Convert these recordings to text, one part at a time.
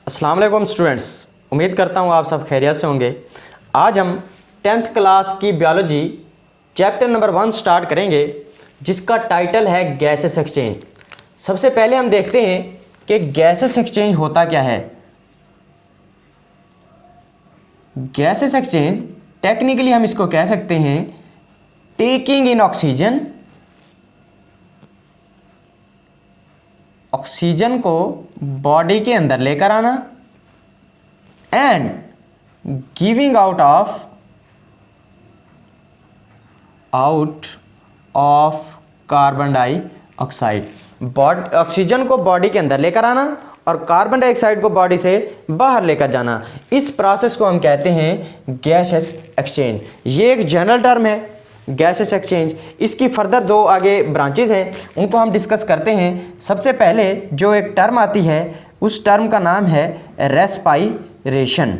अस्सलाम वालेकुम स्टूडेंट्स, उम्मीद करता हूँ आप सब खैरियत से होंगे। आज हम 10th क्लास की बायोलॉजी चैप्टर नंबर 1 स्टार्ट करेंगे, जिसका टाइटल है गैसेस एक्सचेंज। सबसे पहले हम देखते हैं कि गैसेस एक्सचेंज होता क्या है। गैसेस एक्सचेंज टेक्निकली हम इसको कह सकते हैं टेकिंग इन ऑक्सीजन को बॉडी के अंदर लेकर आना and giving out of carbon dioxide. Oxygen को बॉडी के अंदर लेकर आना और कार्बन डाइऑक्साइड को बॉडी से बाहर लेकर जाना, इस प्रोसेस को हम कहते हैं गैसेस एक्सचेंज। ये एक जनरल टर्म है गैसेस एक्सचेंज। इसकी फर्दर दो आगे ब्रांचेज हैं, उनको हम डिस्कस करते हैं। सबसे पहले जो एक टर्म आती है उस टर्म का नाम है रेस्पाइरेशन,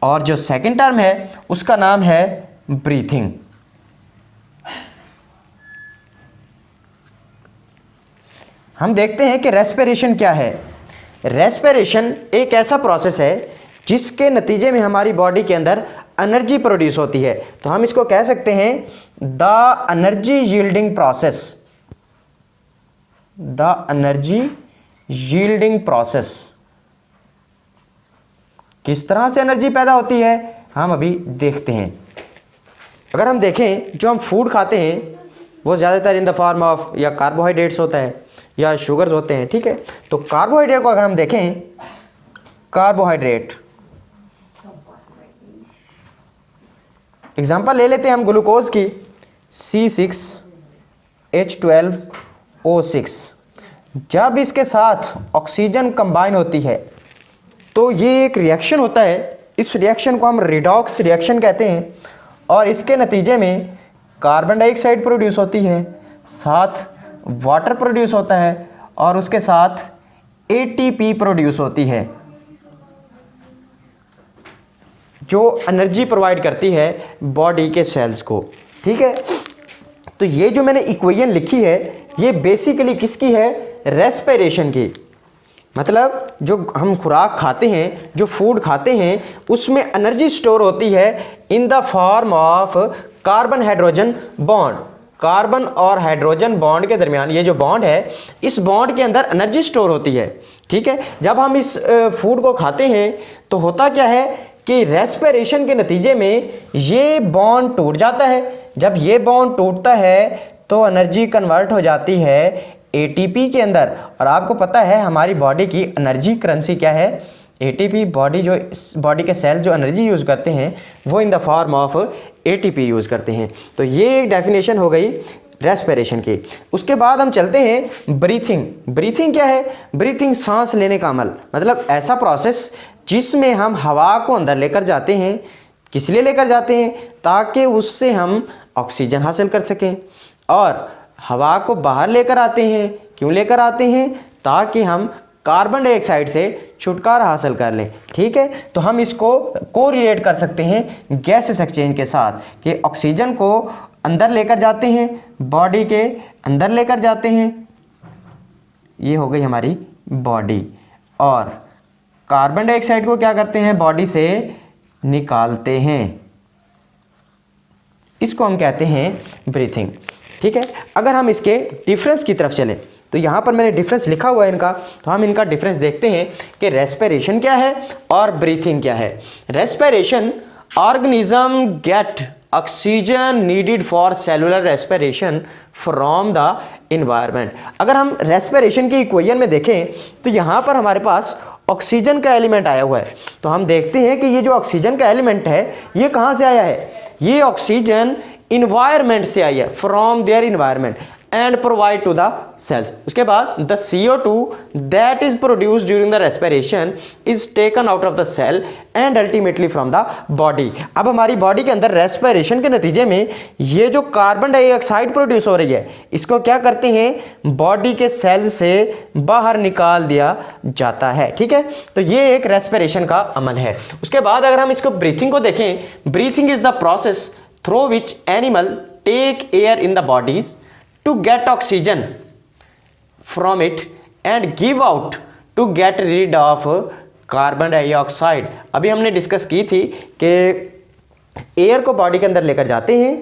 और जो सेकंड टर्म है उसका नाम है ब्रीथिंग। हम देखते हैं कि रेस्पिरेशन क्या है। रेस्पिरेशन एक ऐसा प्रोसेस है जिसके नतीजे में हमारी बॉडी के अंदर एनर्जी प्रोड्यूस होती है। तो हम इसको कह सकते हैं the energy yielding process. The energy yielding process. किस तरह से एनर्जी पैदा होती है हम अभी देखते हैं। अगर हम देखें, जो हम फूड खाते हैं वो ज़्यादातर इन द फॉर्म ऑफ या कार्बोहाइड्रेट्स होता है या शुगर्स होते हैं, ठीक है। तो कार्बोहाइड्रेट को अगर हम देखें, कार्बोहाइड्रेट एग्जाम्पल ले लेते हैं हम ग्लूकोज की C6H12O6। जब इसके साथ ऑक्सीजन कंबाइन होती है तो ये एक रिएक्शन होता है। इस रिएक्शन को हम रिडॉक्स रिएक्शन कहते हैं, और इसके नतीजे में कार्बन डाइऑक्साइड प्रोड्यूस होती है, साथ वाटर प्रोड्यूस होता है, और उसके साथ ATP प्रोड्यूस होती है जो एनर्जी प्रोवाइड करती है बॉडी के सेल्स को, ठीक है। तो ये जो मैंने इक्वेशन लिखी है ये बेसिकली किसकी है? रेस्पिरेशन की। मतलब जो हम खुराक खाते हैं, जो फूड खाते हैं, उसमें एनर्जी स्टोर होती है in the form of carbon hydrogen bond. Carbon और हाइड्रोजन बॉन्ड के दरमियान ये जो बॉन्ड है, इस बॉन्ड के अंदर एनर्जी स्टोर होती है, ठीक है। जब हम इस फूड को खाते हैं तो होता क्या है कि रेस्पिरेशन के नतीजे में ये बॉन्ड टूट जाता है। जब ये बॉन्ड टूटता है तो एनर्जी कन्वर्ट हो जाती है ATP के अंदर, और आपको पता है हमारी बॉडी की एनर्जी करेंसी क्या है? ATP। बॉडी के सेल जो एनर्जी यूज़ करते हैं वो in the form of ATP use करते हैं। तो ये एक डेफिनेशन हो गई रेस्पिरेशन की। उसके बाद हम चलते हैं ब्रीथिंग। ब्रीथिंग क्या है? ब्रीथिंग सांस लेने का अमल, मतलब ऐसा प्रोसेस जिसमें हम हवा को अंदर लेकर जाते हैं। किस लिए लेकर जाते हैं? ताकि उससे हम ऑक्सीजन हासिल कर सकें, और हवा को बाहर लेकर आते हैं। क्यों लेकर आते हैं? ताकि हम कार्बन डाइऑक्साइड से छुटकारा हासिल कर लें, ठीक है। तो हम इसको कोरिलेट कर सकते हैं गैसेस एक्सचेंज के साथ कि ऑक्सीजन को अंदर लेकर जाते हैं, बॉडी के अंदर लेकर जाते हैं, ये हो गई हमारी बॉडी, और कार्बन डाइऑक्साइड को क्या करते हैं? बॉडी से निकालते हैं। इसको हम कहते हैं ब्रीथिंग, ठीक है। अगर हम इसके डिफरेंस की तरफ चलें तो यहाँ पर मैंने डिफरेंस लिखा हुआ है इनका, तो हम इनका डिफरेंस देखते हैं कि रेस्पिरेशन क्या है और ब्रीथिंग क्या है। Respiration, organism gate oxygen needed for cellular respiration from the environment. अगर हम रेस्पिरेशन की इक्वेशन में देखें तो यहाँ पर हमारे पास ऑक्सीजन का एलिमेंट आया हुआ है। तो हम देखते हैं कि ये जो ऑक्सीजन का एलिमेंट है ये कहाँ से आया है? ये ऑक्सीजन इन्वायरमेंट से आई है, from their environment, and provide to the cells. उसके बाद the CO2 that is produced during the respiration is taken out of the cell and ultimately from the body. अब हमारी बॉडी के अंदर रेस्पिरेशन के नतीजे में ये जो कार्बन डाइऑक्साइड प्रोड्यूस हो रही है, इसको क्या करते हैं? बॉडी के सेल से बाहर निकाल दिया जाता है, ठीक है। तो ये एक रेस्पिरेशन का अमल है। उसके बाद अगर हम इसको ब्रीथिंग को देखें, breathing is the process through which animal take air in the bodies to get oxygen from it and give out to get rid of carbon dioxide. अभी हमने डिस्कस की थी कि एयर को बॉडी के अंदर लेकर जाते हैं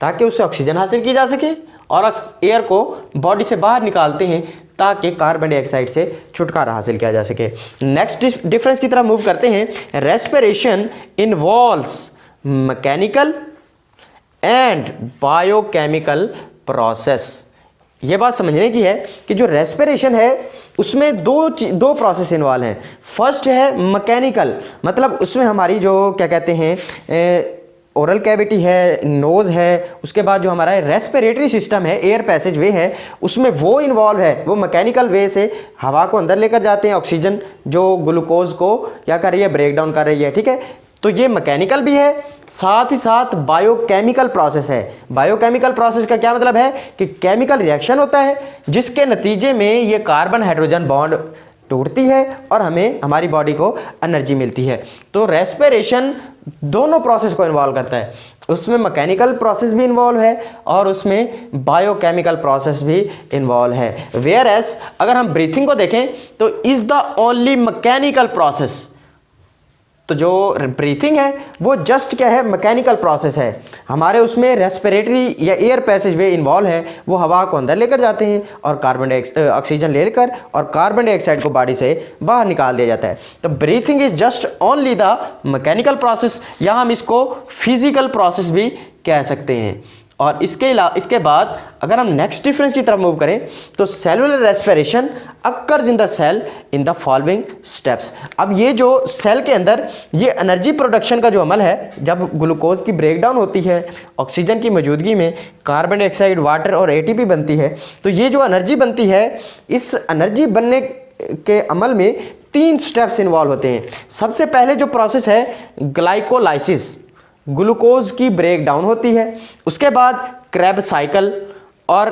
ताकि उससे ऑक्सीजन हासिल की जा सके, और एयर को बॉडी से बाहर निकालते हैं ताकि कार्बन डाइऑक्साइड से छुटकारा हासिल किया जा सके। नेक्स्ट डिफरेंस की तरफ मूव करते हैं। Respiration involves mechanical and biochemical process. ये बात समझने की है कि जो रेस्पिरेशन है उसमें दो प्रोसेस इन्वॉल्व हैं। फर्स्ट है मैकेनिकल, मतलब उसमें हमारी जो क्या कहते हैं ओरल कैविटी है, नोज़ है, उसके बाद जो हमारा रेस्पिरेटरी सिस्टम है, एयर पैसेज वे है, उसमें वो इन्वॉल्व है। वो मैकेनिकल वे से हवा को अंदर लेकर जाते हैं, ऑक्सीजन जो ग्लूकोज को क्या कर रही है, ब्रेक डाउन कर रही है, ठीक है। तो ये मैकेनिकल भी है, साथ ही साथ बायोकेमिकल प्रोसेस है। बायोकेमिकल प्रोसेस का क्या मतलब है कि केमिकल रिएक्शन होता है जिसके नतीजे में ये कार्बन हाइड्रोजन बॉन्ड टूटती है और हमें हमारी बॉडी को एनर्जी मिलती है। तो रेस्पिरेशन दोनों प्रोसेस को इन्वॉल्व करता है, उसमें मैकेनिकल प्रोसेस भी इन्वॉल्व है और उसमें बायोकेमिकल प्रोसेस भी इन्वॉल्व है। वेयर एज अगर हम ब्रीथिंग को देखें तो is the only mechanical process. तो जो ब्रीथिंग है वो जस्ट क्या है, मैकेनिकल प्रोसेस है। हमारे उसमें रेस्पिरेटरी या एयर पैसेज वे इन्वॉल्व है, वो हवा को अंदर लेकर जाते हैं और ऑक्सीजन लेकर और कार्बन डाइऑक्साइड को बॉडी से बाहर निकाल दिया जाता है। तो breathing is just only the mechanical process, या हम इसको फिजिकल प्रोसेस भी कह सकते हैं। और इसके बाद अगर हम नेक्स्ट डिफरेंस की तरफ मूव करें तो cellular respiration occurs in the cell in the following steps. अब ये जो सेल के अंदर ये एनर्जी प्रोडक्शन का जो अमल है, जब ग्लूकोज की ब्रेकडाउन होती है, ऑक्सीजन की मौजूदगी में कार्बन डाइऑक्साइड, वाटर और एटीपी बनती है, तो ये जो एनर्जी बनती है, इस एनर्जी बनने के अमल में 3 स्टेप्स इन्वॉल्व होते हैं। सबसे पहले जो प्रोसेस है ग्लाइकोलाइसिस, ग्लूकोज की ब्रेक डाउन होती है। उसके बाद क्रेब साइकिल और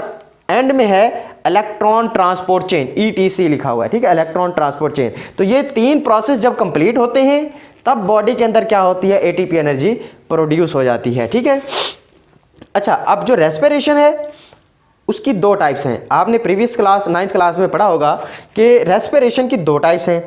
एंड में है इलेक्ट्रॉन ट्रांसपोर्ट चेन, ETC लिखा हुआ है, ठीक है, इलेक्ट्रॉन ट्रांसपोर्ट चेन। तो ये 3 प्रोसेस जब कंप्लीट होते हैं तब बॉडी के अंदर क्या होती है, ATP एनर्जी प्रोड्यूस हो जाती है, ठीक है। अच्छा, अब जो रेस्पिरेशन है उसकी 2 टाइप्स हैं। आपने प्रीवियस क्लास 9th क्लास में पढ़ा होगा कि रेस्पिरेशन की 2 टाइप्स हैं।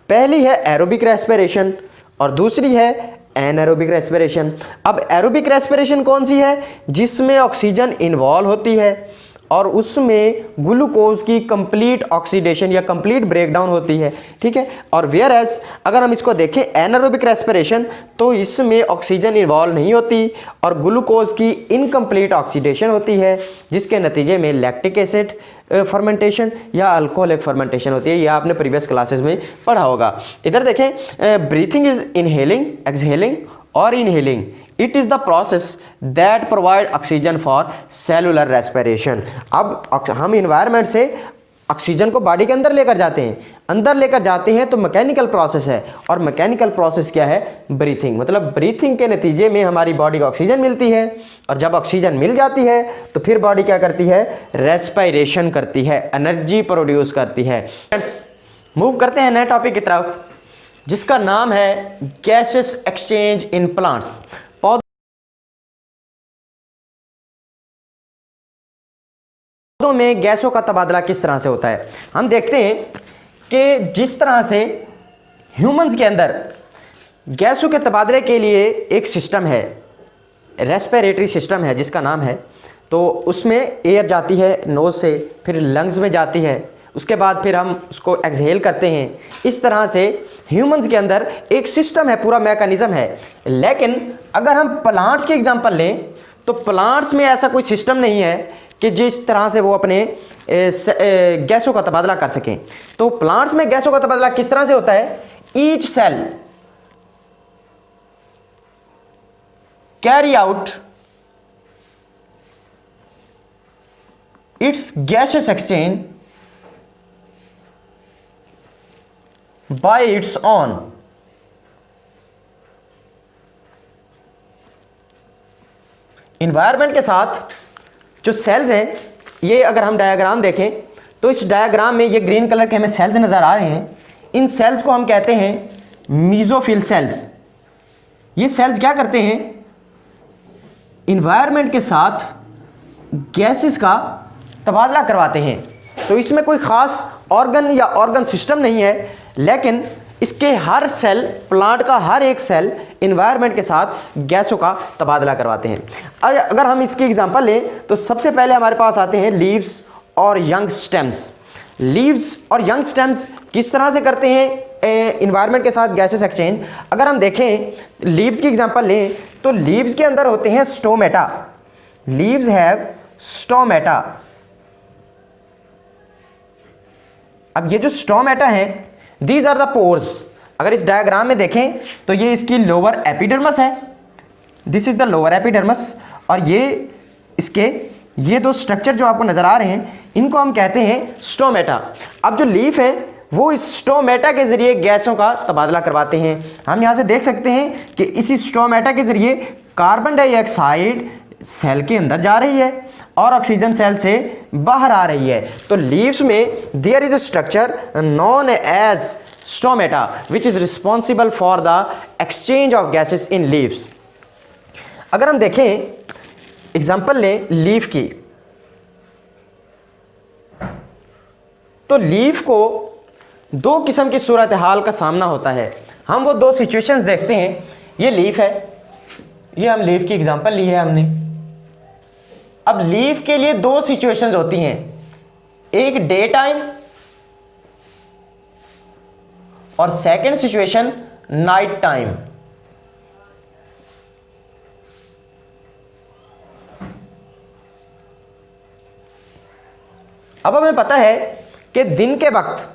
पहली है एरोबिक रेस्पिरेशन और दूसरी है एनारोबिक रेस्पिरेशन। अब एरोबिक रेस्पिरेशन कौन सी है, जिसमें ऑक्सीजन इन्वॉल्व होती है और उसमें ग्लूकोज की कंप्लीट ऑक्सीडेशन या कंप्लीट ब्रेकडाउन होती है, ठीक है। और वेयर एज अगर हम इसको देखें एनारोबिक रेस्पिरेशन, तो इसमें ऑक्सीजन इन्वॉल्व नहीं होती और ग्लूकोज की इनकम्प्लीट ऑक्सीडेशन होती है, जिसके नतीजे में लैक्टिक एसिड फर्मेंटेशन या अल्कोहलिक फर्मेंटेशन होती है। ये आपने प्रीवियस क्लासेस में पढ़ा होगा। इधर देखें, ब्रीथिंग इज इनहेलिंग, एक्सहेलिंग और inhaling. It is the process that provide oxygen for cellular respiration. अब हम इन्वायरमेंट से ऑक्सीजन को बॉडी के अंदर लेकर जाते हैं तो मैकेनिकल प्रोसेस है, और मैकेनिकल प्रोसेस क्या है, ब्रीथिंग। मतलब ब्रीथिंग के नतीजे में हमारी बॉडी को ऑक्सीजन मिलती है, और जब ऑक्सीजन मिल जाती है तो फिर बॉडी क्या करती है, रेस्पिरेशन करती है, एनर्जी प्रोड्यूस करती है। मूव करते हैं नए टॉपिक की तरफ, जिसका नाम है गैसेस एक्सचेंज इन प्लांट्स। पौधों में गैसों का तबादला किस तरह से होता है। हम देखते हैं कि जिस तरह से ह्यूमंस के अंदर गैसों के तबादले के लिए एक सिस्टम है, रेस्पिरेटरी सिस्टम है जिसका नाम है, तो उसमें एयर जाती है नोज से, फिर लंग्स में जाती है, उसके बाद फिर हम उसको एक्सहेल करते हैं। इस तरह से ह्यूमंस के अंदर एक सिस्टम है, पूरा मैकेनिज्म है। लेकिन अगर हम प्लांट्स की एग्जांपल लें तो प्लांट्स में ऐसा कोई सिस्टम नहीं है कि जिस तरह से वो अपने गैसों का तबादला कर सकें। तो प्लांट्स में गैसों का तबादला किस तरह से होता है, each cell carry out its gases exchange by its own. Environment के साथ जो सेल्स हैं, ये अगर हम डायग्राम देखें तो इस डायग्राम में ये ग्रीन कलर के हमें सेल्स नज़र आ रहे हैं। इन सेल्स को हम कहते हैं मीजोफिल सेल्स। ये सेल्स क्या करते हैं, इन्वायरमेंट के साथ गैसेस का तबादला करवाते हैं। तो इसमें कोई खास ऑर्गन या ऑर्गन सिस्टम नहीं है, लेकिन इसके हर सेल, प्लांट का हर एक सेल इन्वायरमेंट के साथ गैसों का तबादला करवाते हैं। अगर हम इसकी एग्जांपल लें तो सबसे पहले हमारे पास आते हैं लीव्स और यंग स्टेम्स। लीव्स और यंग स्टेम्स किस तरह से करते हैं इन्वायरमेंट के साथ गैसेस एक्सचेंज? अगर हम देखें लीव्स की एग्जांपल लें तो लीव्स के अंदर होते हैं स्टोमेटा। Leaves have stomata. अब ये जो स्टोमेटा है, दीज आर द पोर्स। अगर इस डायग्राम में देखें तो ये इसकी लोअर एपिडर्मस है, this is the lower epidermis, और ये दो स्ट्रक्चर जो आपको नजर आ रहे हैं इनको हम कहते हैं स्टोमेटा। अब जो लीफ है वो इस स्टोमेटा के जरिए गैसों का तबादला करवाते हैं। हम यहाँ से देख सकते हैं कि इसी स्टोमेटा के जरिए कार्बन डाइऑक्साइड सेल के अंदर जा रही है और ऑक्सीजन सेल से बाहर आ रही है। तो लीव्स में there is a structure known as stomata which is responsible for the exchange of gases in leaves. अगर हम देखें एग्जाम्पल लें लीफ की, तो लीफ को दो किस्म की सूरत हाल का सामना होता है। हम वो दो सिचुएशंस देखते हैं। ये लीफ है, ये हम लीफ की एग्जांपल ली है हमने। अब लीफ के लिए दो सिचुएशंस होती हैं, एक डे टाइम और सेकंड सिचुएशन नाइट टाइम। अब हमें पता है कि दिन के वक्त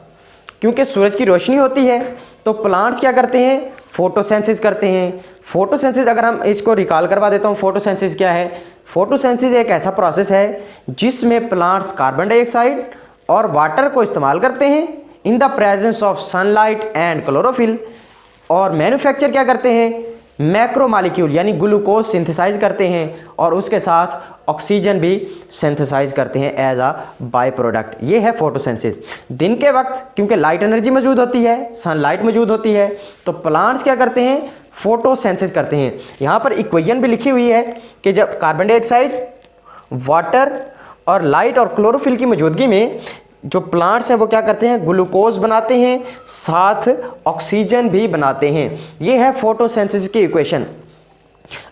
क्योंकि सूरज की रोशनी होती है तो प्लांट्स क्या करते हैं, फोटोसेंसिस करते हैं। फोटोसेंसिस अगर हम इसको रिकॉल करवा देता हूँ, फोटोसेंसिस क्या है? फोटोसेंसिस एक ऐसा प्रोसेस है जिसमें प्लांट्स कार्बन डाइऑक्साइड और वाटर को इस्तेमाल करते हैं in the presence of sunlight and chlorophyll, और मैन्युफैक्चर क्या करते हैं, मैक्रोमॉलिक्यूल यानी ग्लूकोज सिंथेसाइज करते हैं और उसके साथ ऑक्सीजन भी सिंथेसाइज करते हैं एज अ बाय प्रोडक्ट। ये है फोटोसेंसिस। दिन के वक्त क्योंकि लाइट एनर्जी मौजूद होती है, सनलाइट मौजूद होती है, तो प्लांट्स क्या करते हैं, फोटोसेंसिस करते हैं। यहाँ पर इक्वेशन भी लिखी हुई है कि जब कार्बन डाइऑक्साइड, वाटर और लाइट और क्लोरोफिल की मौजूदगी में जो प्लांट्स हैं वो क्या करते हैं, ग्लूकोज बनाते हैं, साथ ऑक्सीजन भी बनाते हैं। ये है फोटोसेंसिस की इक्वेशन।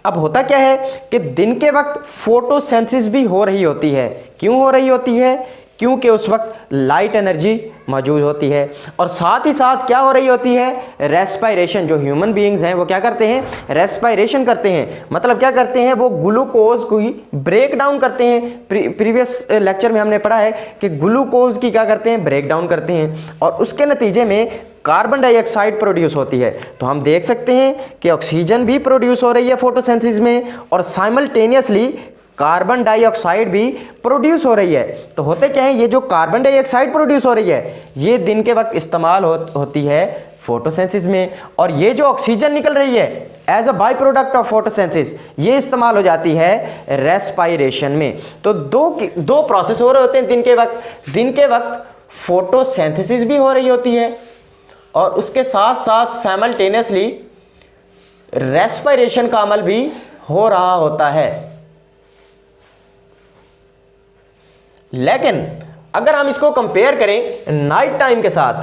अब होता क्या है कि दिन के वक्त फोटोसेंसिस भी हो रही होती है। क्यों हो रही होती है? क्योंकि उस वक्त लाइट एनर्जी मौजूद होती है, और साथ ही साथ क्या हो रही होती है, रेस्पायरेशन। जो ह्यूमन बीइंग्स हैं वो क्या करते हैं, रेस्पायरेशन करते हैं। मतलब क्या करते हैं, वो ग्लूकोज को ब्रेक डाउन करते हैं। प्रीवियस लेक्चर में हमने पढ़ा है कि ग्लूकोज की क्या करते हैं, ब्रेक डाउन करते हैं, और उसके नतीजे में कार्बन डाइऑक्साइड प्रोड्यूस होती है। तो हम देख सकते हैं कि ऑक्सीजन भी प्रोड्यूस हो रही है फोटोसेंसिस में, और साइमल्टेनियसली कार्बन डाइऑक्साइड भी प्रोड्यूस हो रही है। तो होते क्या है, ये जो कार्बन डाइऑक्साइड प्रोड्यूस हो रही है ये दिन के वक्त इस्तेमाल होती है फोटोसेंसिस में, और ये जो ऑक्सीजन निकल रही है as a by product of photosynthesis ये इस्तेमाल हो जाती है रेस्पायरेशन में। तो दो प्रोसेस हो रहे होते हैं दिन के वक्त। दिन के वक्त फोटोसिंथेसिस भी हो रही होती है और उसके साथ साथ साइमल्टेनियसली रेस्पायरेशन का अमल भी हो रहा होता है। लेकिन अगर हम इसको कंपेयर करें नाइट टाइम के साथ,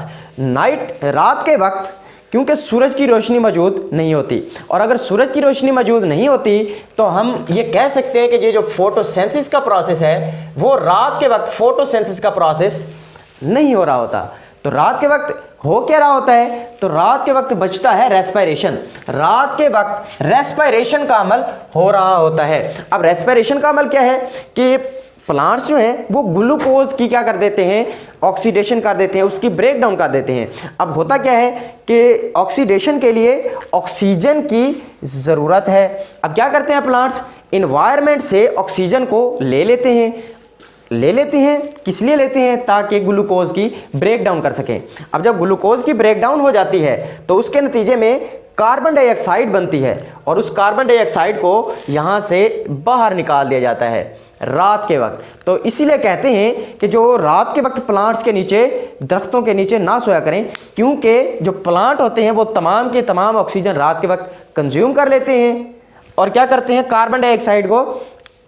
रात के वक्त क्योंकि सूरज की रोशनी मौजूद नहीं होती, और अगर सूरज की रोशनी मौजूद नहीं होती तो हम ये कह सकते हैं कि ये जो फोटोसेंसिस का प्रोसेस है वो रात के वक्त फोटोसेंसिस का प्रोसेस नहीं हो रहा होता। तो रात के वक्त हो क्या रहा होता है, तो रात के वक्त बचता है रेस्पायरेशन। रात के वक्त रेस्पायरेशन का अमल हो रहा होता है। अब रेस्पायरेशन का अमल क्या है कि प्लांट्स जो हैं वो ग्लूकोज की क्या कर देते हैं, ऑक्सीडेशन कर देते हैं, उसकी ब्रेक डाउन कर देते हैं। अब होता क्या है कि ऑक्सीडेशन के लिए ऑक्सीजन की ज़रूरत है। अब क्या करते हैं प्लांट्स, इन्वायरमेंट से ऑक्सीजन को ले लेते हैं। किस लिए लेते हैं, ताकि ग्लूकोज की ब्रेक डाउन कर सकें। अब जब ग्लूकोज की ब्रेक डाउन हो जाती है तो उसके नतीजे में कार्बन डाइऑक्साइड बनती है, और उस कार्बन डाइऑक्साइड को यहाँ से बाहर निकाल दिया जाता है रात के वक्त। तो इसीलिए कहते हैं कि जो रात के वक्त प्लांट्स के नीचे, दरख्तों के नीचे ना सोया करें, क्योंकि जो प्लांट होते हैं वो तमाम के तमाम ऑक्सीजन रात के वक्त कंज्यूम कर लेते हैं और क्या करते हैं, कार्बन डाइऑक्साइड को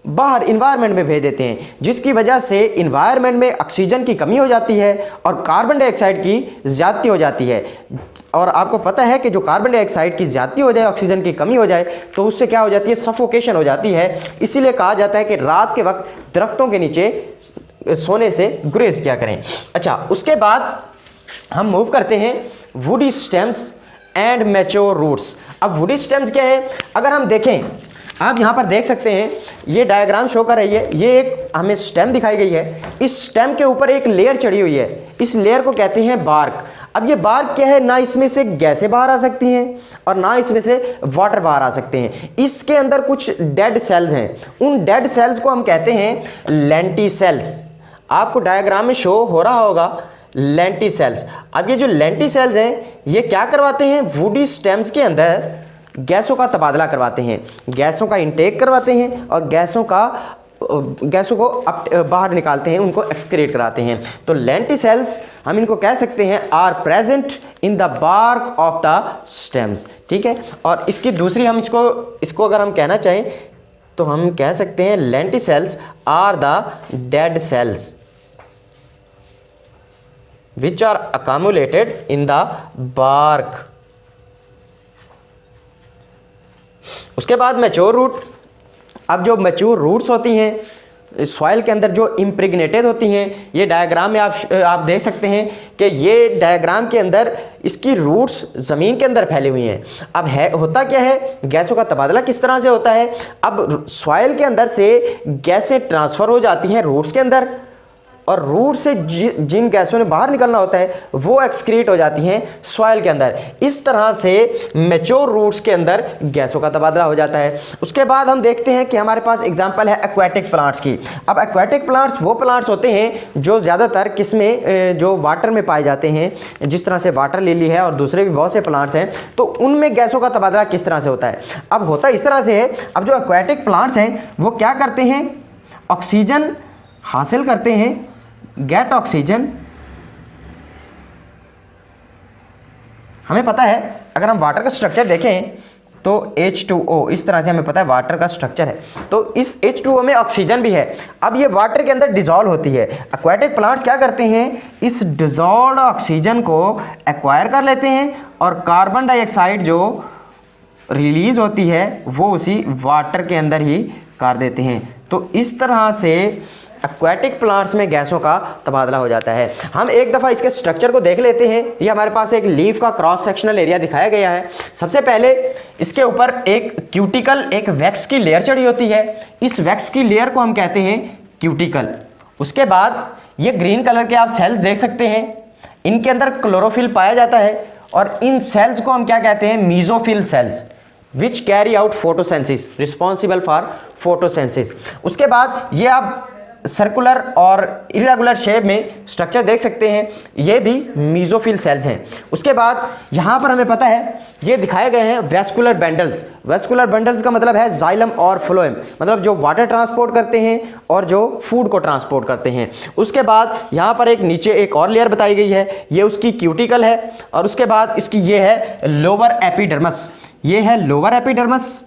बाहर इन्वायरमेंट में भेज देते हैं, जिसकी वजह से इन्वायरमेंट में ऑक्सीजन की कमी हो जाती है और कार्बन डाइऑक्साइड की ज़्यादती हो जाती है। और आपको पता है कि जो कार्बन डाइऑक्साइड की ज़्यादती हो जाए, ऑक्सीजन की कमी हो जाए, तो उससे क्या हो जाती है, सफोकेशन हो जाती है। इसीलिए कहा जाता है कि रात के वक्त दरख्तों के नीचे सोने से गुरेज किया करें। अच्छा, उसके बाद हम मूव करते हैं woody stems and mature roots. अब वुडी स्टेम्स क्या है, अगर हम देखें, आप यहाँ पर देख सकते हैं, ये डायग्राम शो कर रही है, ये एक हमें स्टेम दिखाई गई है। इस स्टेम के ऊपर एक लेयर चढ़ी हुई है, इस लेयर को कहते हैं बार्क। अब ये बार्क क्या है, ना इसमें से गैसें बाहर आ सकती हैं और ना इसमें से वाटर बाहर आ सकते हैं। इसके अंदर कुछ डेड सेल्स हैं, उन डेड सेल्स को हम कहते हैं लेंटिसेल्स। आपको डायग्राम में शो हो रहा होगा लेंटिसेल्स। अब ये जो लेंटिसेल्स हैं, ये क्या करवाते हैं, वुडी स्टेम्स के अंदर गैसों का तबादला करवाते हैं, गैसों का इंटेक करवाते हैं और गैसों को बाहर निकालते हैं, उनको एक्सक्रीट कराते हैं। तो लेंटिसेल्स हम इनको कह सकते हैं are present in the bark of the stems. ठीक है, और इसकी दूसरी हम इसको अगर हम कहना चाहें तो हम कह सकते हैं lenticels are the dead cells which are accumulated in the bark। उसके बाद मैच्योर रूट। अब जो मैच्योर रूट्स होती हैं सॉइल के अंदर, जो इम्प्रेग्नेटेड होती हैं, ये डायग्राम में आप देख सकते हैं कि ये डायग्राम के अंदर इसकी रूट्स ज़मीन के अंदर फैली हुई हैं। अब होता क्या है, गैसों का तबादला किस तरह से होता है। अब सॉइल के अंदर से गैसें ट्रांसफ़र हो जाती हैं रूट्स के अंदर, और रूट से जिन गैसों ने बाहर निकलना होता है वो एक्सक्रीट हो जाती हैं सॉइल के अंदर। इस तरह से मैच्योर रूट्स के अंदर गैसों का तबादला हो जाता है। उसके बाद हम देखते हैं कि हमारे पास एग्जांपल है एक्वाटिक प्लांट्स की। अब एक्वाटिक प्लांट्स वो प्लांट्स होते हैं जो ज़्यादातर किसमें, जो वाटर में पाए जाते हैं, जिस तरह से वाटर लिली है और दूसरे भी बहुत से प्लांट्स हैं, तो उनमें गैसों का तबादला किस तरह से होता है। अब होता इस तरह से है, अब जो एक्वाटिक प्लांट्स हैं वो क्या करते हैं, ऑक्सीजन हासिल करते हैं, गेट ऑक्सीजन। हमें पता है अगर हम वाटर का स्ट्रक्चर देखें तो H2O, इस तरह से हमें पता है वाटर का स्ट्रक्चर है, तो इस H2O में ऑक्सीजन भी है। अब ये वाटर के अंदर डिजॉल्व होती है। एक्वाटिक प्लांट्स क्या करते हैं, इस डिजॉल्व ऑक्सीजन को एक्वायर कर लेते हैं और कार्बन डाइऑक्साइड जो रिलीज होती है वो उसी वाटर के अंदर ही कर देते हैं। तो इस तरह से एक्वाटिक प्लांट्स में गैसों का तबादला हो जाता है। हम एक दफ़ा इसके स्ट्रक्चर को देख लेते हैं। ये हमारे पास एक लीफ का क्रॉस सेक्शनल एरिया दिखाया गया है। सबसे पहले इसके ऊपर एक क्यूटिकल, एक वैक्स की लेयर चढ़ी होती है। इस वैक्स की लेयर को हम कहते हैं क्यूटिकल। उसके बाद ये ग्रीन कलर के आप सेल्स देख सकते हैं, इनके अंदर क्लोरोफिल पाया जाता है और इन सेल्स को हम क्या कहते हैं, mesophyll cells, which carry out photosynthesis, responsible for photosynthesis. उसके बाद ये आप सर्कुलर और इरेगुलर शेप में स्ट्रक्चर देख सकते हैं, ये भी मीजोफिल सेल्स हैं। उसके बाद यहाँ पर हमें पता है ये दिखाए गए हैं वेस्कुलर बंडल्स। वेस्कुलर बंडल्स का मतलब है जाइलम और फ्लोएम, मतलब जो वाटर ट्रांसपोर्ट करते हैं और जो फूड को ट्रांसपोर्ट करते हैं। उसके बाद यहाँ पर एक नीचे एक और लेयर बताई गई है, ये उसकी क्यूटिकल है। और उसके बाद इसकी ये है लोअर एपिडर्मस, ये है लोअर एपिडर्मस।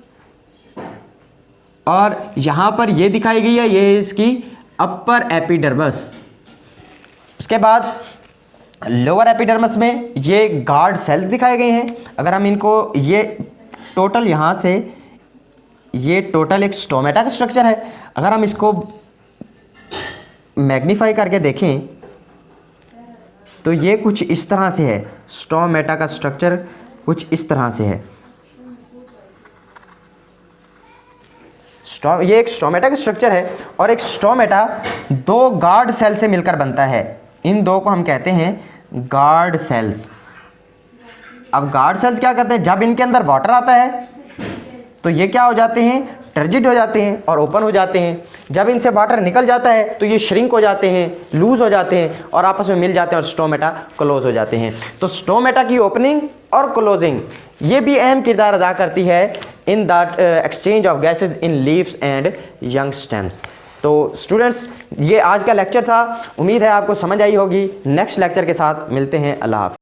और यहाँ पर ये दिखाई गई है, ये है इसकी अपर एपिडर्मस। उसके बाद लोअर एपिडर्मस में ये गार्ड सेल्स दिखाए गए हैं। अगर हम इनको, ये टोटल यहाँ से ये टोटल एक स्टोमेटा का स्ट्रक्चर है। अगर हम इसको मैग्नीफाई करके देखें तो ये कुछ इस तरह से है, स्टोमेटा का स्ट्रक्चर कुछ इस तरह से है। ये एक स्टोमेटा का स्ट्रक्चर है और एक स्टोमेटा दो गार्ड सेल से मिलकर बनता है। इन दो को हम कहते हैं गार्ड सेल्स। अब गार्ड सेल्स क्या करते हैं, जब इनके अंदर वाटर आता है तो ये क्या हो जाते हैं, टर्जिड हो जाते हैं और ओपन हो जाते हैं। जब इनसे वाटर निकल जाता है तो ये श्रिंक हो जाते हैं, लूज हो जाते हैं और आपस में मिल जाते हैं और स्टोमेटा क्लोज हो जाते हैं। तो स्टोमेटा की ओपनिंग और क्लोजिंग ये भी अहम किरदार अदा करती है in that exchange of gases in leaves and young stems. तो स्टूडेंट्स, ये आज का लेक्चर था। उम्मीद है आपको समझ आई होगी। नेक्स्ट लेक्चर के साथ मिलते हैं। अल्लाह हाफ़िज़।